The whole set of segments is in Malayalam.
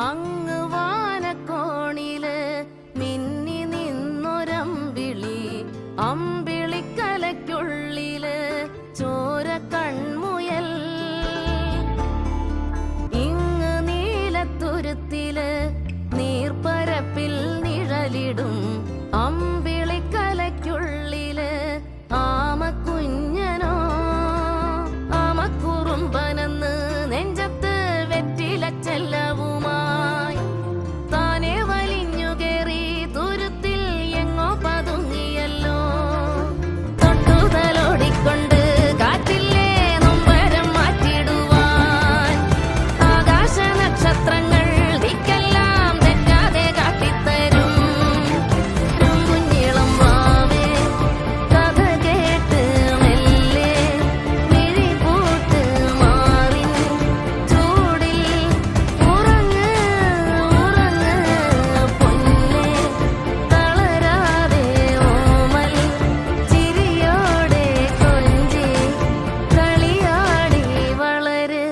അങ്ങ് വാനക്കോണില് മിന്നി നിന്നൊരമ്പിളി, അമ്പിളിക്കലയ്ക്കുള്ളില് ചോര കൺമുയൽ. ഇങ്ങ് നീലത്തുരുത്തില് നീർപ്പരപ്പിൽ നിഴലിടും അമ്പിളിക്കലയ്ക്കുള്ളില് ആമക്കുഞ്ഞനോ. ആമക്കുറുമ്പനെന്ന് നെഞ്ചത്ത് വെറ്റിലച്ചെല്ലവുമായി താനെ വലിഞ്ഞു കേറി തുരുത്തിൽ എങ്ങോ പതുങ്ങിയല്ലോ. തൊട്ടുതലോടിക്കൊണ്ട് കാറ്റില്ലേ നൊമ്പരം മാറ്റിടുവാൻ ആകാശ നക്ഷത്രങ്ങൾ ദിക്കെല്ലാം തെറ്റാതെ കാട്ടിത്തരും. കുഞ്ഞിളം വാവേ കഥ കേട്ട് മെല്ലെ മിഴിപൂട്ട് മാറിൻ ചൂടിൽ ഉറങ്ങ് ഉറങ്ങ് പൊന്നേ. തളരാതെ ഓമൽ ചിരിയോടെ കൊഞ്ചി കളിയാടി വളര്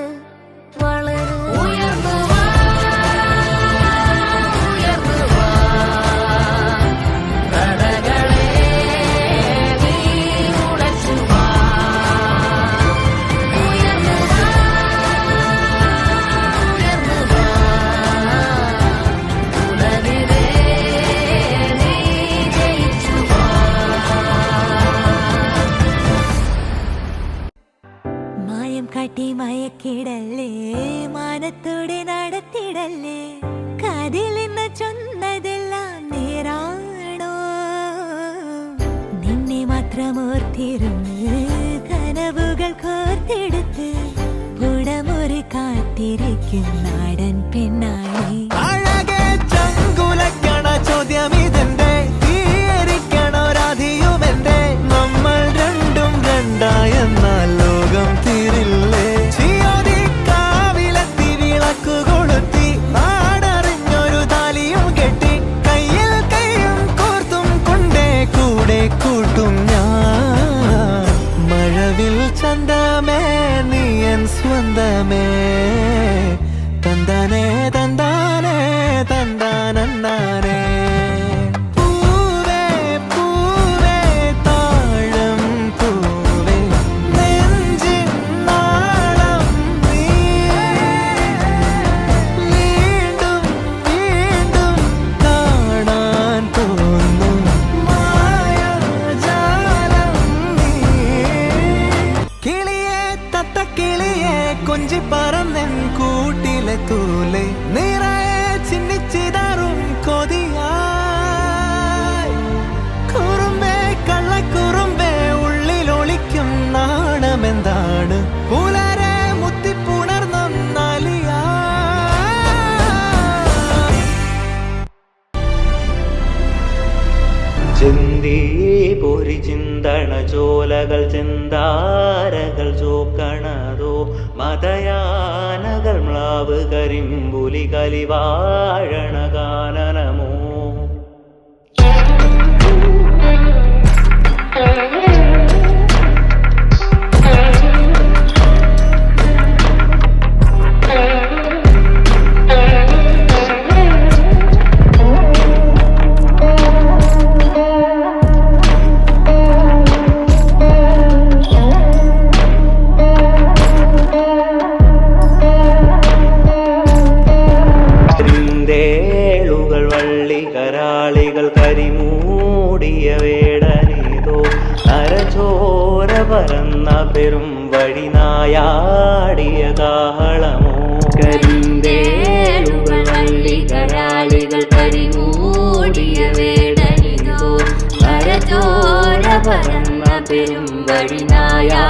വളര്. ഉയർന്നു വാ ഉയർന്നു വാ കടകളെ നീ ഉടച്ചു വാ. ഉയർന്നു വാ ഉയർന്നു വാ ഉലകിലേ നീ ജയിച്ചു വാ. മായം കാട്ടി മയക്കിടല്ലേ, മാനത്തോടെ നടത്തിടല്ലേ, കാതിലെന്ന് ചൊന്നതെല്ലാം നേരാണോ? നിന്നെ മാത്രം ഓർത്തിരുന്ന് കനവുകൾ കോർത്തെടുത്ത് പുടമുറി കാത്തിരിക്കും നാടൻ പെണ്ണായി. അഴകെ ചങ്കുലക്കണ ചോദ്യമിതെന്റെ, തീയരിക്കണ രാധിയുമെന്റെ. നമ്മൾ രണ്ടും രണ്ടായെന്നാൽ ലോകം തീരില്ലേ? ചിയോതിക്കാവിലെത്തി വിളക്കു കൊളുത്തി നാടറിഞ്ഞൊരു താലിയും കെട്ടി കയ്യിൽ കൈയും കോർത്തും കൊണ്ടേ കൂടെ കൂട്ടും ഞാൻ. മഴവിൽ ചന്തമേ നീയൻ സ്വന്തമേ, തന്താനേ തന്താനേ തന്താനന്താനേ. പൂവേ പൂവേ താഴം പൂവേ നെഞ്ചിൻ നാളം നീ. വീണ്ടും വീണ്ടും കാണാൻ തോന്നും മായാജാലം നീ. കിളിയേ തത്തക്കിളിയേ കൊഞ്ചി പറന്നെൻ കൂട്ടിലെ തൂലെ നിറയെ ചിന്നിച്ചിതാറും കൊതിയായി. കുറുമ്പേ കള്ളക്കുറുമ്പേ ഉള്ളിലൊളിക്കും നാണമെന്താണ്? പുലരെ മുത്തിപ്പുണർന്നൊന്നാലിയാ. ചിന്തി പൊരി ചിന്തണ ചോലകൾ ചിന്താരകൾ ചോക്കണതോ മതയാനകൾ മ്ലാവ് കരിമ്പുലി കലിവാഴണ കാനനമോ. േളുകൾ വള്ളികരാളികൾ കരിമൂടിയ വേടനീതോ നരചോര പരന്ന പെരും വഴിനായാടിയ കാഹളമോ. കരിന്തേളുകൾ വള്ളികരാളികൾ കരിമൂടിയ വേടനിതോ നരചോര പരന്ന പെരും വഴിനായാ